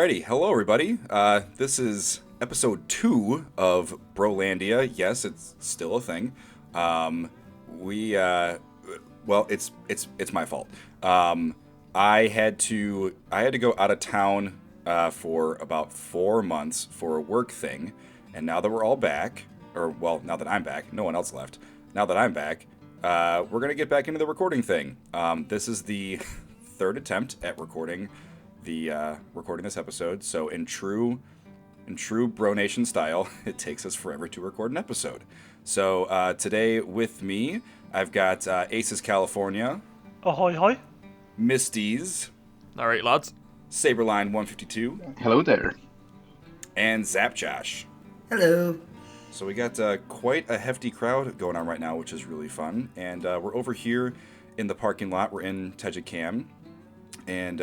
Alrighty, hello everybody. This is episode 2 of BroLandia. Yes, it's still a thing. Um, we well, it's my fault. I had to go out of town for about 4 months for a work thing, and now that we're all back, or well, now that I'm back, no one else left. Now that I'm back, we're gonna get back into the recording thing. This is the third attempt at recording this episode. So in true BroNation style, it takes us forever to record an episode. So today with me, I've got Aces California, Ahoy hoy. Misty's, All right, lads. Saberline 152, Hello there. and Zap Josh. Hello. So we got quite a hefty crowd going on right now, which is really fun. And we're over here in the parking lot. We're in Tejikam, and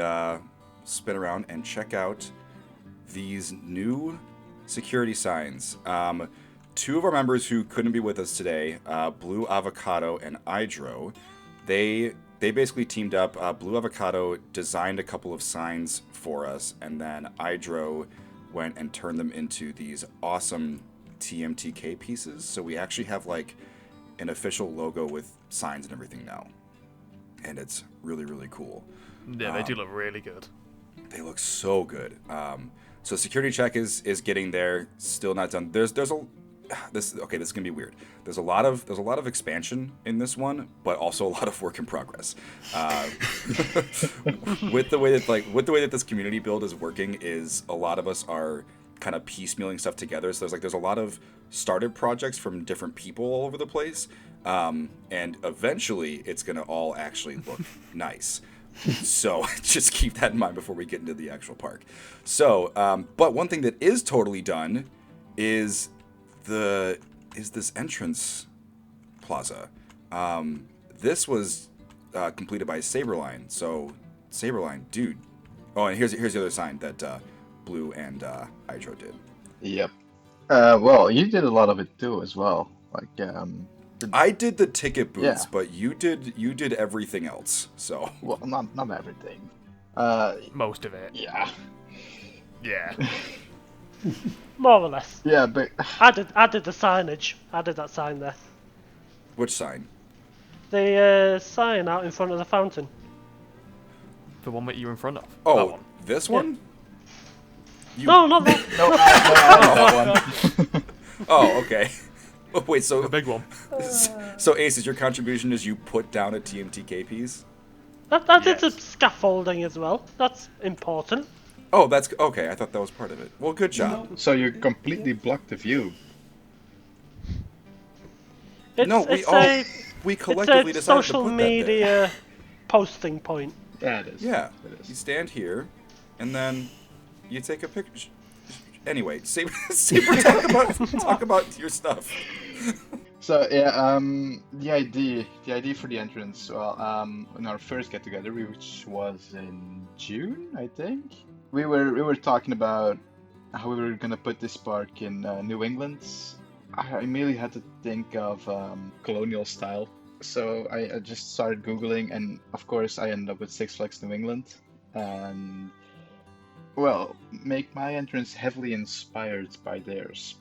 spin around and check out these new security signs. Two of our members who couldn't be with us today, Blue Avocado and Idro, they basically teamed up. Blue Avocado designed a couple of signs for us, and then Idro went and turned them into these awesome TMTK pieces. So we actually have like an official logo with signs and everything now, and it's really, really cool. Yeah, they do look really good. They look so good. So security check is getting there. Still not done. This is gonna be weird. There's a lot of expansion in this one, but also a lot of work in progress. With the way that this community build is working, is a lot of us are kind of piecemealing stuff together. So there's a lot of started projects from different people all over the place, and eventually it's gonna all actually look nice. So just keep that in mind before we get into the actual park. So, but one thing that is totally done is this entrance plaza. This was completed by Saberline. So Saberline, dude. Oh, and here's the other sign that Blue and Hydro did. Yep. Well, you did a lot of it too, as well. I did the ticket booths, Yeah. but you did everything else. So Well, not everything. Most of it. Yeah. Yeah. More or less. Yeah, but I did the signage. I did that sign there. which sign? The sign out in front of the fountain. The one that you're in front of. That Oh, one. this one? No, not that. no, I did that one. Oh, okay. Oh, wait, so The big one. So Aces, your contribution is you put down a TMTK piece? I did the Yes. scaffolding as well. That's important. Oh, that's okay. I thought that was part of it. Well, good job. So you completely blocked the view. It's, No, it's a collectively decided to social put that there. media posting point. Yeah, it is. Yeah, It you is. stand here, and then you take a picture. Anyway, Saber, talk about your stuff. So yeah, the idea for the entrance. Well, in our first get together, which was in June, I think, we were talking about how we were gonna put this park in New England. I immediately had to think of colonial style, so I just started googling, and of course I ended up with Six Flags New England, and well, make my entrance heavily inspired by theirs.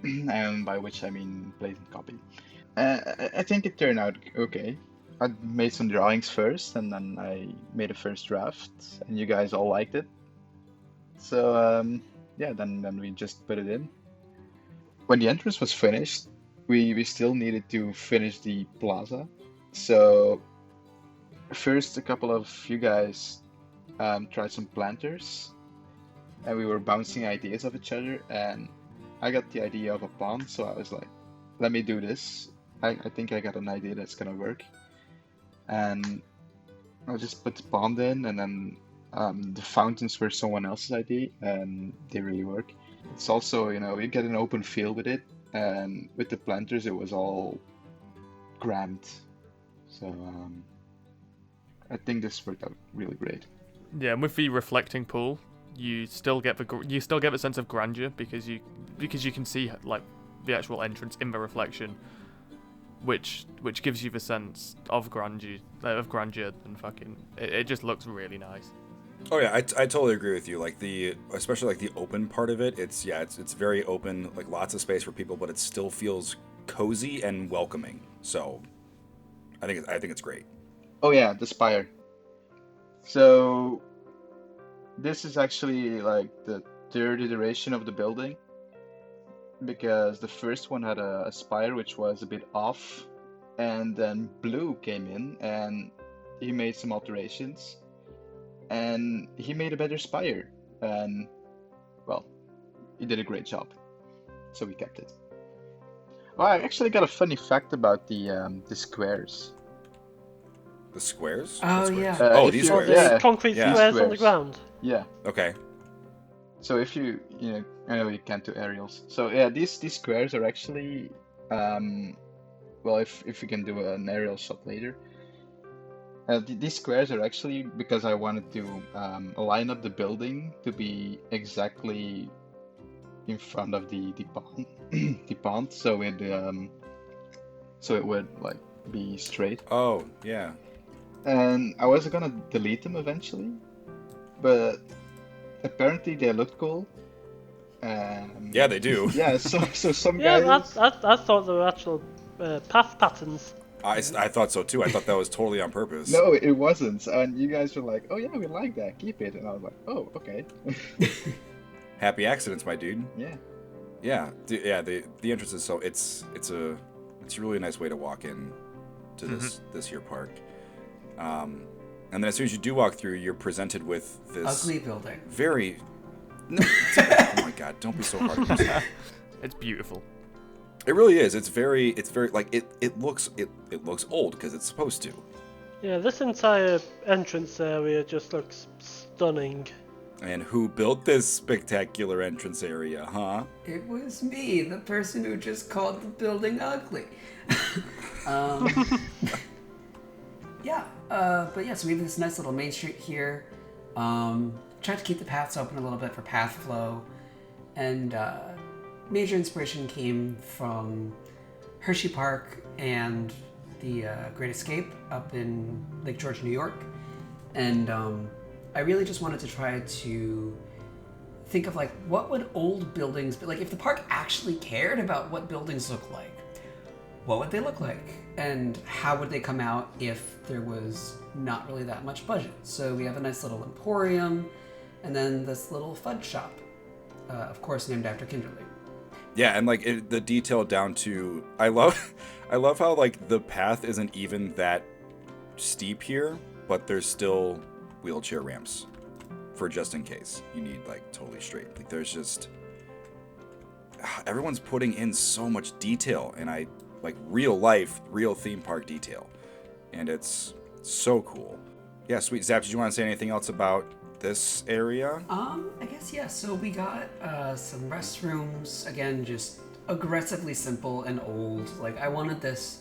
And by which I mean blatant copy. I think it turned out okay. I made some drawings first, and then I made a first draft, and you guys all liked it. So yeah, then we just put it in. When the entrance was finished, we still needed to finish the plaza. So first, a couple of you guys tried some planters, and we were bouncing ideas of each other, and I got the idea of a pond, so I was like, let me do this. I think I got an idea that's gonna work. And I just put the pond in, and then the fountains were someone else's idea, and they really work. It's also, you get an open field with it, and with the planters it was all cramped. So I think this worked out really great. Yeah, and with the reflecting pool, you still get the sense of grandeur because you can see like the actual entrance in the reflection, which gives you the sense of grandeur and fucking it just looks really nice. Oh yeah, I totally agree with you. Like especially like the open part of it. It's very open, like lots of space for people, but it still feels cozy and welcoming. So I think it's great. Oh yeah, the spire. So this is actually like the third iteration of the building because the first one had a spire which was a bit off, and then Blue came in and he made some alterations, and he made a better spire, and well, he did a great job, so we kept it. Well, I actually got a funny fact about the squares. The squares? Oh, What squares? yeah. Oh, If these you, Oh, squares. the yeah, concrete Yeah. squares on the Squares. ground. yeah. Okay. So if you I know you can't do aerials. So yeah, these squares are actually, well, if you can do an aerial shot later, these squares are actually because I wanted to line up the building to be exactly in front of the pond, the pond, so it would like be straight. Oh yeah. And I was gonna delete them eventually, but apparently they looked cool. Yeah, they do. Yeah, so some Yeah, guys. I thought they were actual path patterns. I thought so too. I thought that was totally on purpose. No, it wasn't. And you guys were like, "Oh yeah, we like that. Keep it." And I was like, "Oh, okay." Happy accidents, my dude. Yeah. Yeah, the entrance is it's a really nice way to walk in to this here park. And then as soon as you do walk through, you're presented with this Ugly building. very no, oh my god, don't be so hard on yourself. It's beautiful. It really is. It's very like it looks old because it's supposed to. Yeah, this entire entrance area just looks stunning. And who built this spectacular entrance area, huh? It was me, the person who just called the building ugly. um, yeah, but yeah, so we have this nice little main street here. Tried to keep the paths open a little bit for path flow, and major inspiration came from Hershey Park and the Great Escape up in Lake George, New York, and I really just wanted to try to think of like what would old buildings be like if the park actually cared about what buildings look like. What would they look like, and how would they come out if there was not really that much budget? So we have a nice little emporium, and then this little fudge shop, of course named after Kinderly. Yeah, and like the detail down to I love how like the path isn't even that steep here, but there's still wheelchair ramps for just in case you need like totally straight. Like there's just everyone's putting in so much detail, and I like real life, real theme park detail, and it's so cool. Yeah, sweet. Zap, did you want to say anything else about this area? I guess yeah. So we got some restrooms. Again, just aggressively simple and old. Like I wanted this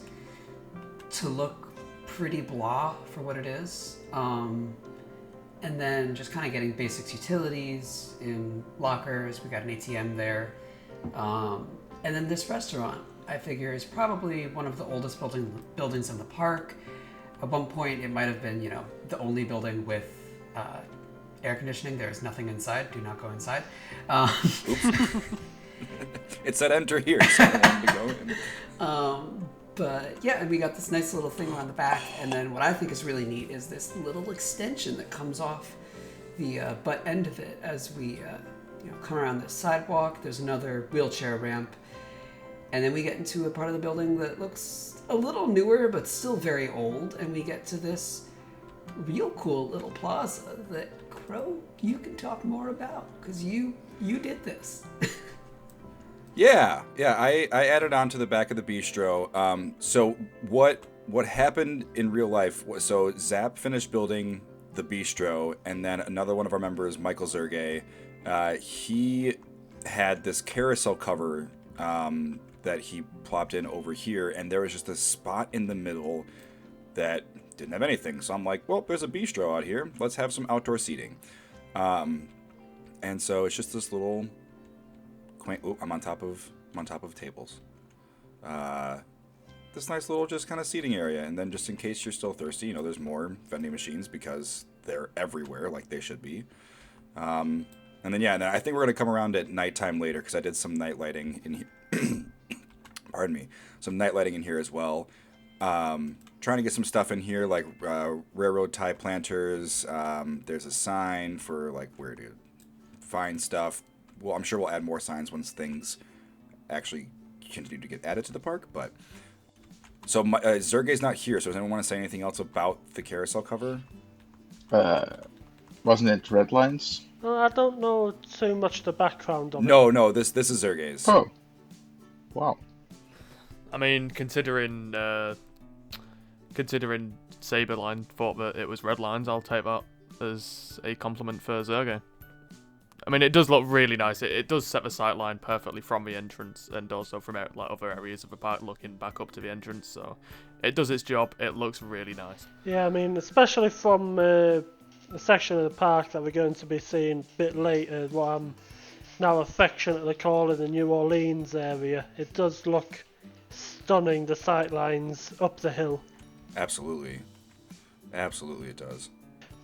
to look pretty blah for what it is. And then just kind of getting basics utilities in lockers. We got an ATM there. And then this restaurant, I figure, is probably one of the oldest buildings in the park. At one point, it might have been, the only building with air conditioning. There is nothing inside. Do not go inside. Oops. It said enter here, so I wanted to go in. But yeah, and we got this nice little thing around the back, and then what I think is really neat is this little extension that comes off the butt end of it as we come around this sidewalk. There's another wheelchair ramp, and then we get into a part of the building that looks a little newer but still very old, and we get to this real cool little plaza that Crow, you can talk more about because you did this. Yeah, I added on to the back of the bistro. So what happened in real life was, so Zap finished building the bistro, and then another one of our members, Michael Zergay, he had this carousel cover that he plopped in over here, and there was just a spot in the middle that didn't have anything. So I'm like, well, there's a bistro out here. Let's have some outdoor seating. And so it's just this little quaint. Oh, I'm on top of tables. this nice little just kind of seating area. And then just in case you're still thirsty, you know, there's more vending machines because they're everywhere like they should be. And then I think we're gonna come around at nighttime later because I did some night lighting in here. Pardon me, some night lighting in here as well. Trying to get some stuff in here like railroad tie planters. There's a sign for like where to find stuff. Well, I'm sure we'll add more signs once things actually continue to get added to the park. But so Zerge's not here. So does anyone want to say anything else about the carousel cover? Wasn't it red lines? I don't know too much the background of it. No, this is Zerge's. Oh, wow. I mean, considering Saberline thought that it was red lines, I'll take that as a compliment for Zerge. I mean, it does look really nice. It does set the sightline perfectly from the entrance and also from like other areas of the park looking back up to the entrance. So it does its job. It looks really nice. Yeah, I mean, especially from the section of the park that we're going to be seeing a bit later, what I'm now affectionately calling the New Orleans area. It does look stunning, the sightlines up the hill. Absolutely it does.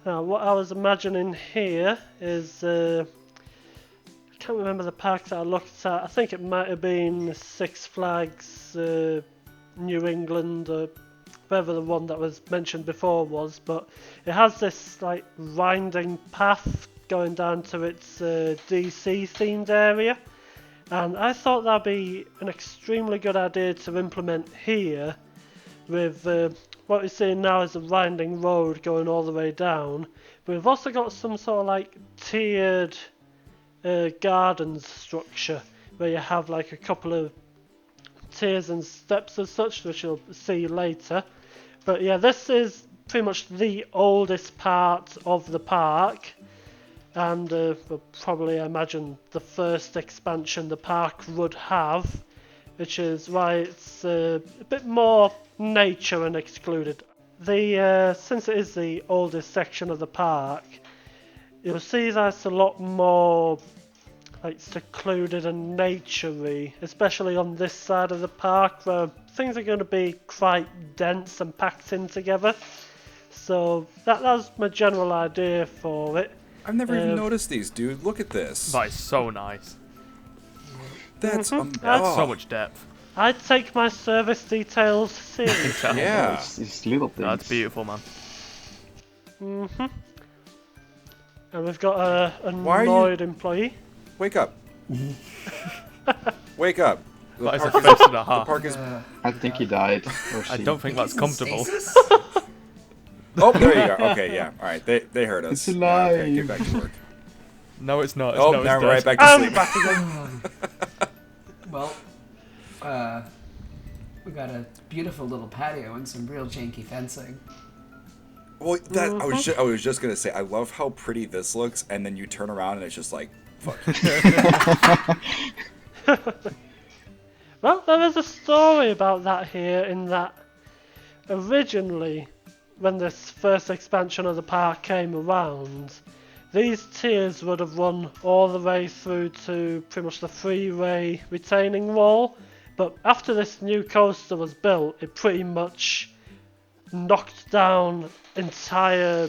Now, what I was imagining here is, I can't remember the park that I looked at. I think it might have been Six Flags New England, or whatever the one that was mentioned before was, but it has this like winding path going down to its DC themed area, and I thought that'd be an extremely good idea to implement here with what we're seeing now is a winding road going all the way down. But we've also got some sort of like tiered gardens structure where you have like a couple of tiers and steps as such, which you'll see later. But yeah, this is pretty much the oldest part of the park, and we'll probably imagine the first expansion the park would have, which is why it's a bit more nature and excluded. Since it is the oldest section of the park, you'll see that's a lot more like secluded and naturey, especially on this side of the park where things are going to be quite dense and packed in together. So that's my general idea for it. I've never even noticed these, dude. Look at this. That is so nice. That's That's so much depth. I take my service details seriously. Yeah. These little things. That's beautiful, man. And we've got a Why are you- annoyed employee. Wake up. Wake up. That is a fist and a The half. park is. I think he died. Or I she. don't think that's comfortable. Oh, there you go. Okay, yeah. All right, they heard us. It's Yeah, okay, alive. get back to work. No, it's not. Oh, no, now it's we're right dead. back to And sleep. back again. Well, we got a beautiful little patio and some real janky fencing. Well, I was just gonna say, I love how pretty this looks, and then you turn around and it's just like, fuck. Well, there is a story about that here, in that originally, when this first expansion of the park came around, these tiers would have run all the way through to pretty much the freeway retaining wall, but after this new coaster was built, it pretty much knocked down entire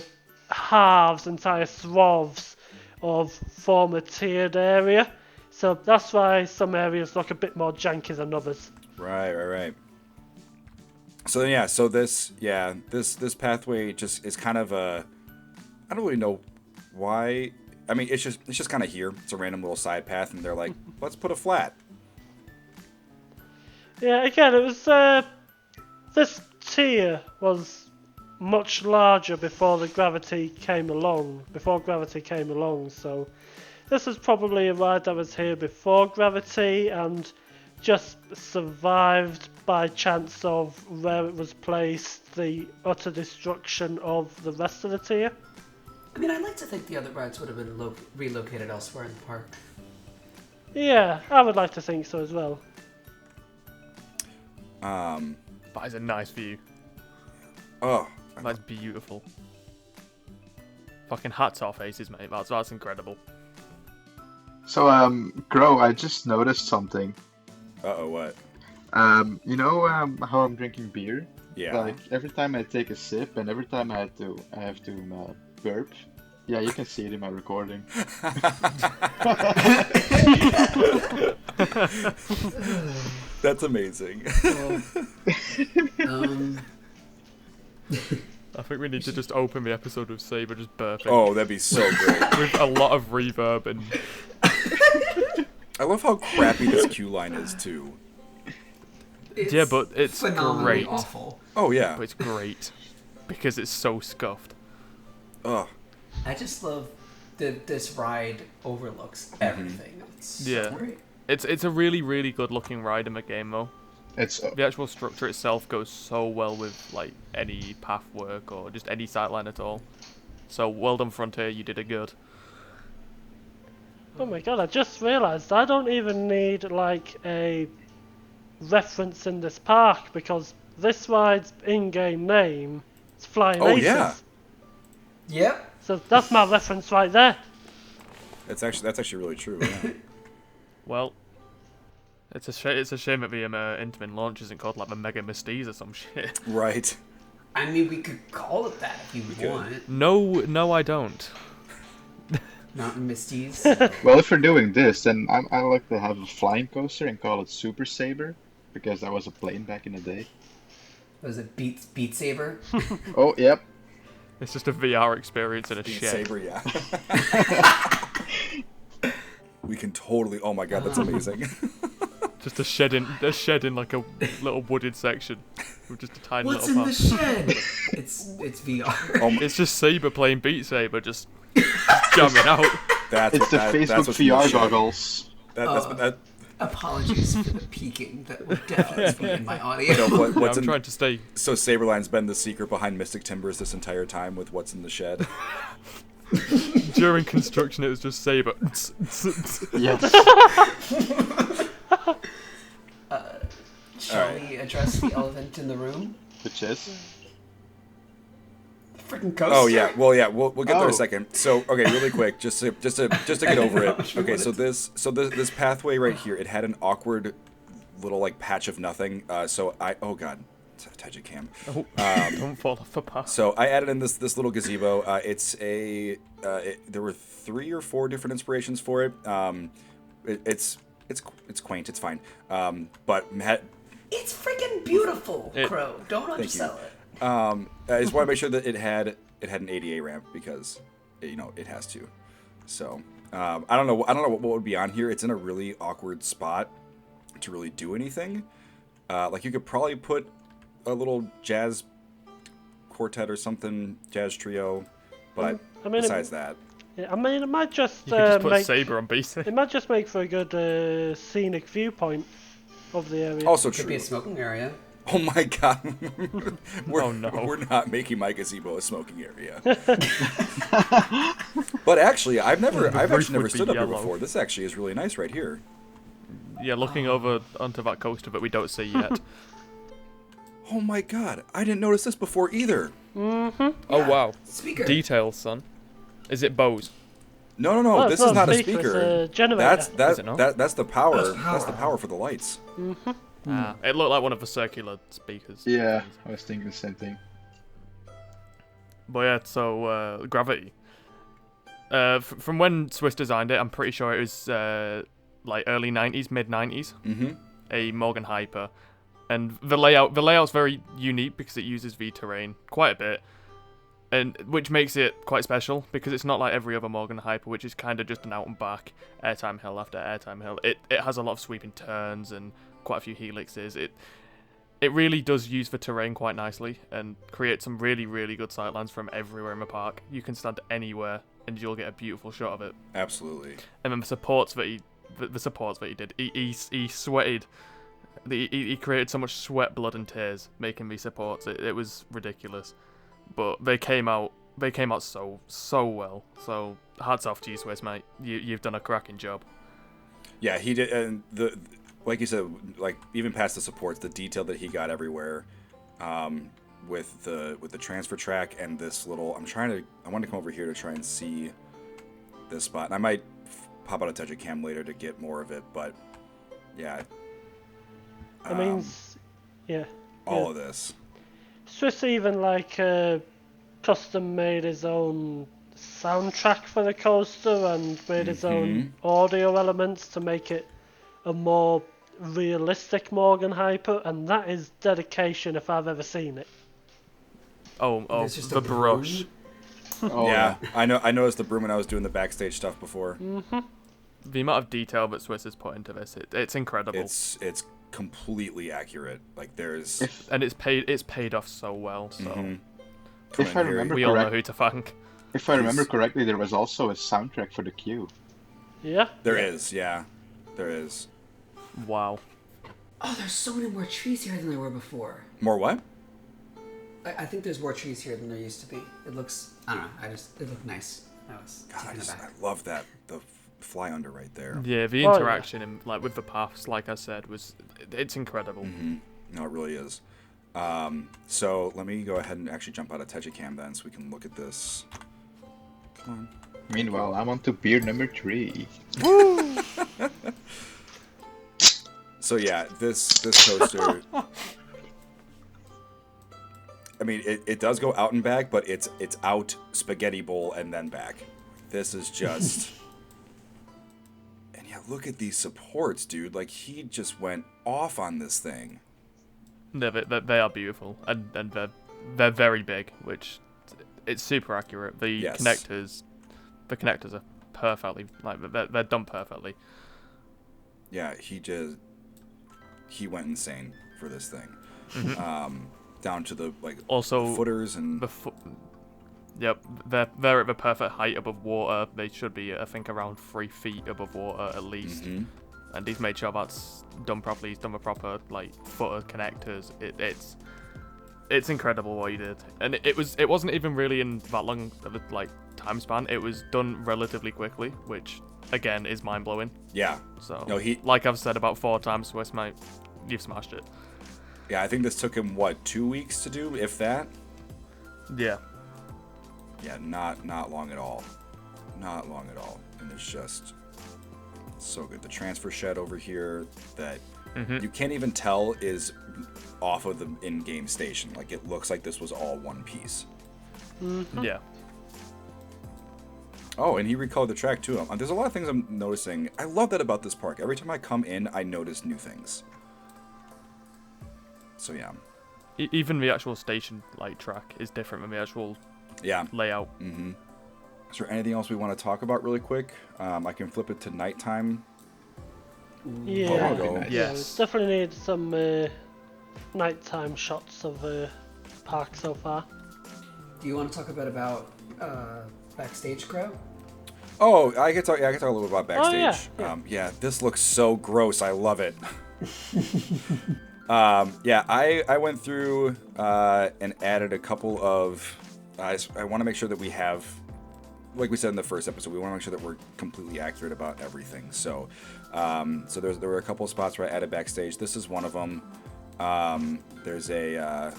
halves, entire swaths of former tiered area. So that's why some areas look a bit more janky than others. Right. So yeah, this pathway just is kind of a, I don't really know why. I mean, it's just kind of here. It's a random little side path, and they're like, let's put a flat. Yeah, again, it was this tier was much larger before Gravity came along. So this is probably a ride that was here before Gravity and just survived by chance of where it was placed, the utter destruction of the rest of the tier. I mean, I'd like to think the other rides would have been relocated elsewhere in the park. Yeah, I would like to think so as well. That is a nice view. Oh, That's beautiful. Fucking hats off, Aces, mate. That's incredible. So, Gro, I just noticed something. what? How I'm drinking beer? Yeah. Like every time I take a sip and every time I have to burp. Yeah, you can see it in my recording. That's amazing. Um, I think we need to just open the episode with Saber just burping. Oh, that'd be so great. With a lot of reverb and... I love how crappy this cue line is too. Yeah, but it's phenomenally great. awful. Oh yeah. But it's great. Because it's so scuffed. Oh. I just love that this ride overlooks everything. It's so Yeah. great. It's a really, really good looking ride in the game though. It's The actual structure itself goes so well with like any path work or just any sightline at all. So well done, Frontier, you did it good. Oh my god, I just realised I don't even need like a reference in this park because this ride's in-game name is Flying Oh, Aces. yeah. Yep. So that's my reference right there. That's actually really true. Yeah. Well, it's a shame that the Intamin launch isn't called like the Mega Mysties or some shit. Right. I mean, we could call it that if you could. want. No, I don't. Mountain Misties. Well, if we're doing this, then I like to have a flying coaster and call it Super Saber because that was a plane back in the day. Was it Beat Saber? Oh, yep. It's just a VR experience in a Beat shed. Saber, yeah. We can totally. Oh my god, that's amazing. Just a shed in like a little wooded section with just a tiny What's in little the path. shed? It's VR. It's just Saber playing Beat Saber, just jamming out. That's It's the Facebook what's in the VR shed. goggles. That. Apologies for the peeking that would definitely be in my audio. No, Yeah, what's I'm in, trying to stay. So Saberline's been the secret behind Mystic Timbers this entire time with what's in the shed. During construction, it was just Saber. Yes. Shall Alright. we address the elephant in the room? Which is? Freaking coaster. Oh yeah, well yeah, we'll get there in Oh. a second. So okay, really quick, just to get over it. Okay, so this pathway right here, it had an awkward little like patch of nothing. Oh god, Tejicam. Oh, don't fall off the path. So I added in this little gazebo. There were 3 or 4 different inspirations for it. It's quaint. It's fine. But It's freaking beautiful, It- Crow. Don't you. undersell it. I just want to make sure that it had an ADA ramp because it has to. So I don't know what would be on here. It's in a really awkward spot to really do anything. Like you could probably put a little jazz quartet or something, jazz trio, but I mean, besides that, Yeah, I mean, it might just, You could just put make Saber on BC. it might just make for a good scenic viewpoint of the area. also Could be true. a smoking area. Oh my god. Oh, no. We're not making my gazebo a smoking area. But actually, I've roof actually never would be stood up here yellow. before. This actually is really nice right here. Yeah, looking over onto that coaster that we don't see yet. Oh my god, I didn't notice this before either. Oh wow, Speaker. details, son. Is it Bose? No, Well, it's this is not a It's speaker. a generator. Is it not? That's the power. That's That's the power. power for the lights. Ah, it looked like one of the circular speakers. Yeah, I was thinking the same thing. But yeah, so gravity. From when Swiss designed it, I'm pretty sure it was like early 90s, mid 90s. Mm-hmm. A Morgan Hyper, and the layout's very unique because it uses V-terrain quite a bit, and which makes it quite special because it's not like every other Morgan Hyper, which is kind of just an out and back airtime hill after airtime hill. It has a lot of sweeping turns and quite a few helixes. It really does use the terrain quite nicely and create some really, really good sightlines from everywhere in the park. You can stand anywhere and you'll get a beautiful shot of it. Absolutely. And then the supports that he did, he sweated. He created so much sweat, blood, and tears making these supports. It was ridiculous, but they came out so well. So hats off to you, Swiss, mate. You've done a cracking job. Yeah, he did, and like you said, like even past the supports, the detail that he got everywhere, with the transfer track and this little. I want to come over here to try and see this spot, and I might pop out a touch of cam later to get more of it, but yeah. I mean, yeah. all of this. Swiss even like custom made his own soundtrack for the coaster and made his own audio elements to make it a more realistic Morgan Hyper, and that is dedication if I've ever seen it. Oh, There's just the a brush. broom. Oh Yeah, I noticed the broom when I was doing the backstage stuff before. The amount of detail that Swiss has put into this, it's incredible. It's completely accurate. Like there's And it's paid off so well. So If I remember we all know who to thank. If I remember correctly, there was also a soundtrack for the queue. Yeah. there is, yeah, there is. Wow. Oh, there's so many more trees here than there were before. More what? I think there's more trees here than there used to be. It looks, I don't know, it looked nice. I was God, taken I aback. love that the fly under right there. Yeah, the Oh, yeah. interaction and like with the paths, like I said, it's incredible. No, it really is. So let me go ahead and actually jump out of Tejicam then, so we can look at this. Come on. Meanwhile, I'm on to beer number 3. So yeah, this coaster. I mean, it does go out and back, but it's out, spaghetti bowl, and then back. This is just. And yeah, look at these supports, dude. Like he just went off on this thing. They are beautiful, and they're very big, which it's super accurate. The Yes. connectors are perfectly they're done perfectly. Yeah, he went insane for this thing. Down to the Also, footers and Yep, they're at the perfect height above water. They should be, I think, around 3 feet above water at least. And he's made sure that's done properly. He's done the proper footer connectors. It's incredible what he did, and it wasn't even really in that long of a time span. It was done relatively quickly, which again is mind blowing. yeah. So No, like I've said about 4 times, Swiss, mate, you've smashed it. Yeah, I think this took him 2 weeks to do, if that. Yeah. Yeah, not long at all. Not long at all. And it's just so good. The transfer shed over here that you can't even tell is off of the in-game station. Like it looks like this was all one piece. Yeah. Oh, and he recolored the track too. There's a lot of things I'm noticing. I love that about this park. Every time I come in, I notice new things. So yeah. Even the actual station track is different than the actual layout. Is there anything else we want to talk about really quick? I can flip it to nighttime. Yeah. Go. Nice. Yeah, Yes. definitely need some nighttime shots of the park so far. Do you want to talk a bit about backstage crow? Oh, I can talk a little bit about backstage. yeah. Yeah, this looks so gross. I love it. I went through and added a couple of. I want to make sure that we have, like we said in the first episode, we want to make sure that we're completely accurate about everything. So, there were a couple of spots where I added backstage. This is one of them. There's a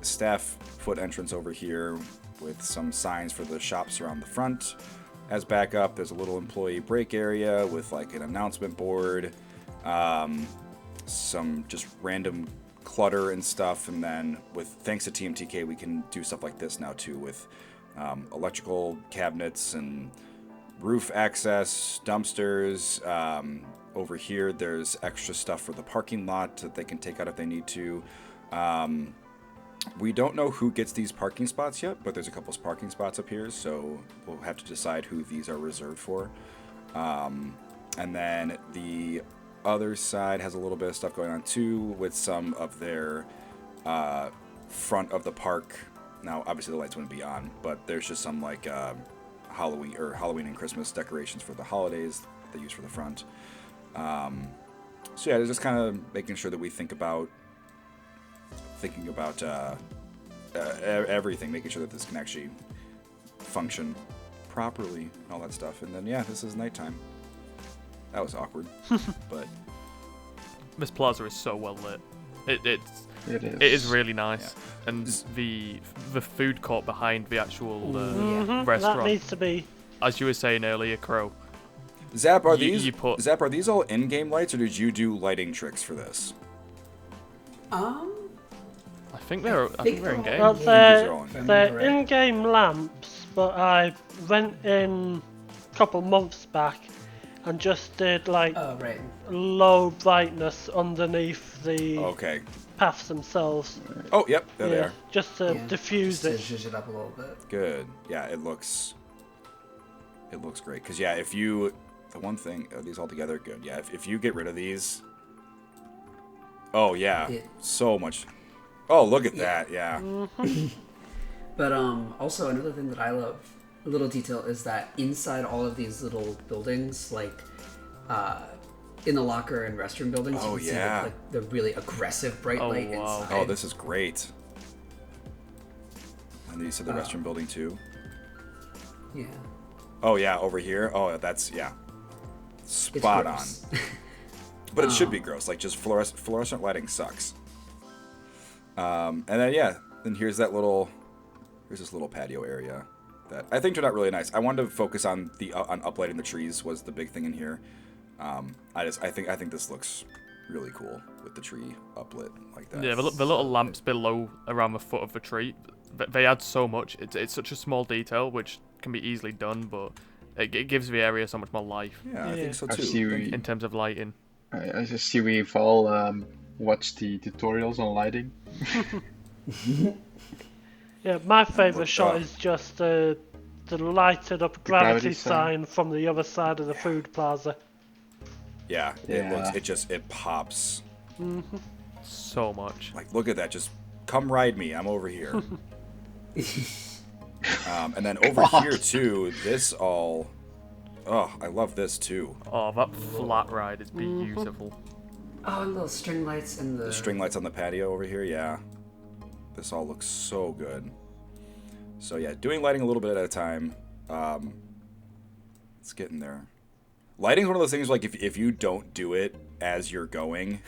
staff foot entrance over here with some signs for the shops around the front. As backup, there's a little employee break area with an announcement board, some just random clutter and stuff, and then thanks to TMTK, we can do stuff like this now too with electrical cabinets and roof access, dumpsters. Over here, there's extra stuff for the parking lot that they can take out if they need to. We don't know who gets these parking spots yet, but there's a couple of parking spots up here, so we'll have to decide who these are reserved for. And then the other side has a little bit of stuff going on too with some of their front of the park. Now, obviously the lights wouldn't be on, but there's just some Halloween and Christmas decorations for the holidays that they use for the front. So yeah, it's just kind of making sure that we thinking about everything, making sure that this can actually function properly and all that stuff. And then yeah, this is nighttime. That was awkward, but This plaza is so well lit. It is really nice, and the food court behind the actual restaurant. That needs to be. As you were saying earlier, Crow. Zap, are You these all in-game lights, or did you do lighting tricks for this? I think they're in game. Well, these are all in they're, game. they're Correct. in-game lamps, but I went in a couple months back and just did like Oh, right. low brightness underneath the Okay. paths themselves. Oh, yep, there they are. Just to Yeah, diffuse just it. to zhuzh it up a little bit. Good. Yeah, it looks great. Because, yeah, if you... The one thing... Are these all together? Good. Yeah, if you get rid of these... Oh, yeah. So much... Oh, look at that. Yeah. But also another thing that I love, a little detail, is that inside all of these little buildings, like in the locker and restroom buildings, Oh, you can yeah. see the really aggressive bright Oh, light wow. inside. Oh, this is great. And you said the restroom building, too? Yeah. Oh, yeah, over here. Oh, that's... Yeah. It's Spot on. gross. But it should be gross. Like, just fluorescent lighting sucks. And then, yeah. Then here's that little... Here's this little patio area that I think turned out really nice. I wanted to focus on on uplighting the trees was the big thing in here. I think this looks really cool with the tree uplit like that. Yeah, the little lamps below around the foot of the tree, they add so much. It's such a small detail which can be easily done, but it gives the area so much more life Yeah, I think so I too. see in terms of lighting. I just see we've all watched the tutorials on lighting. Yeah, my favourite shot oh. is just the lighted up gravity gravity sign from the other side of the food plaza. Yeah, Yeah. it pops. So much. Like, look at that. Just come ride me. I'm over here. And then over here too, this all... Oh, I love this too. Oh, that flat ride is beautiful. Oh, and little string lights in the... The string lights on the patio over here, yeah. This all looks so good. So yeah, doing lighting a little bit at a time. It's getting there. Lighting's one of those things, like, if you don't do it as you're going,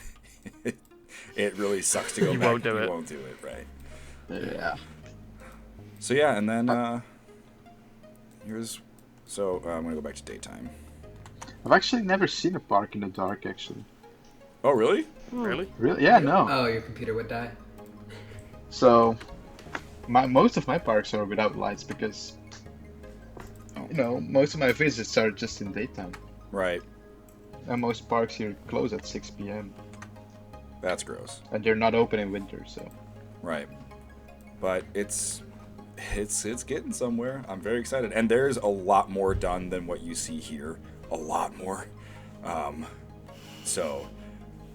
it really sucks to go You back. won't do you it. won't do it, right? Yeah. So yeah, and then here's... So I'm going to go back to daytime. I've actually never seen a park in the dark, actually. Oh, really? Really? Really? Yeah, no. Oh, your computer would die. So, most of my parks are without lights because, most of my visits are just in daytime. Right. And most parks here close at 6 p.m. That's gross. And they're not open in winter, so. Right. But it's getting somewhere. I'm very excited. And there's a lot more done than what you see here. A lot more. So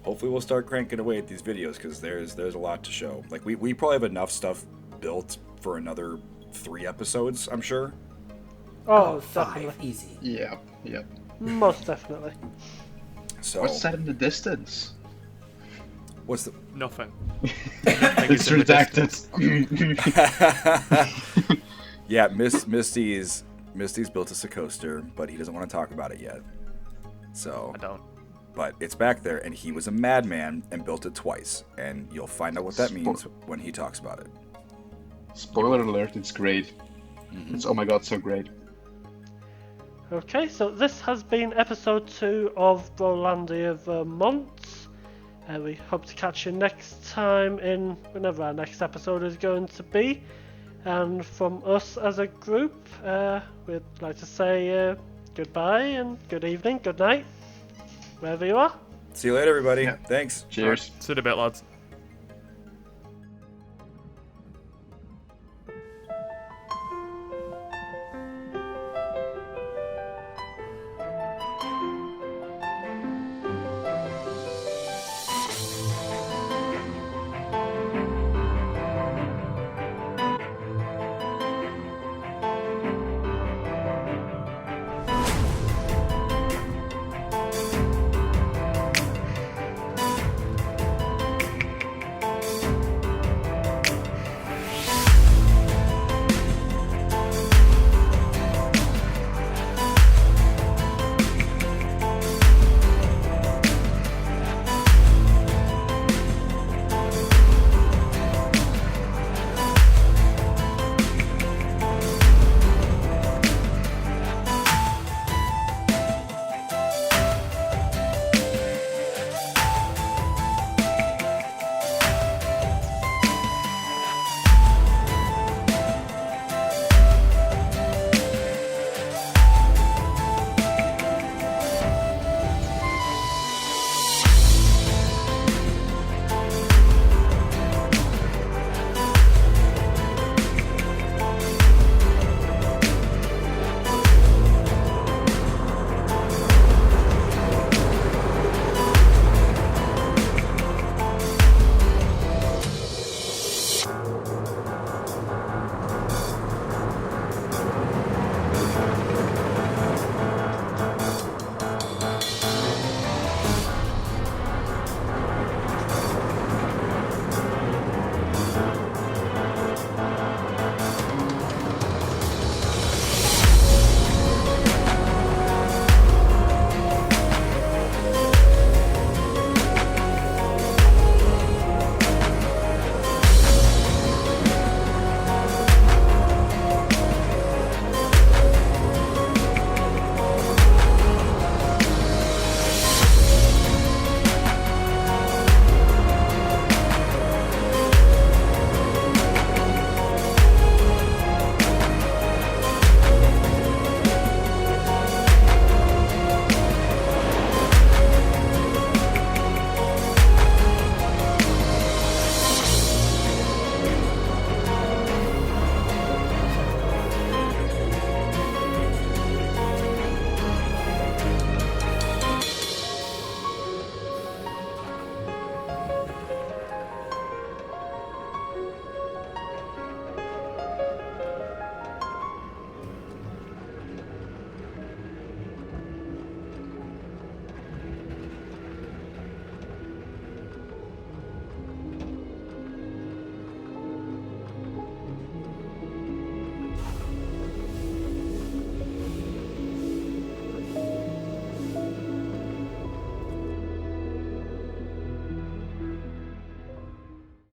hopefully we'll start cranking away at these videos because there's a lot to show. Like we probably have enough stuff built for another 3 episodes, I'm sure. Oh, 5, definitely. easy. Yep. Most definitely. So What's that in the distance? what's the Nothing. It's redacted. Yeah, Misty's built us a coaster, but he doesn't want to talk about it yet. So I don't. but it's back there, and he was a madman and built it twice, and you'll find out what that means when he talks about it. Spoiler alert, it's great. It's, oh my god, so great. Okay, so this has been episode 2 of BroLandia Vermont. We hope to catch you next time in whenever our next episode is going to be. And from us as a group, we'd like to say goodbye and good evening, good night, wherever you are. See you later, everybody. Yeah. Thanks. Cheers. See you in a bit, lads.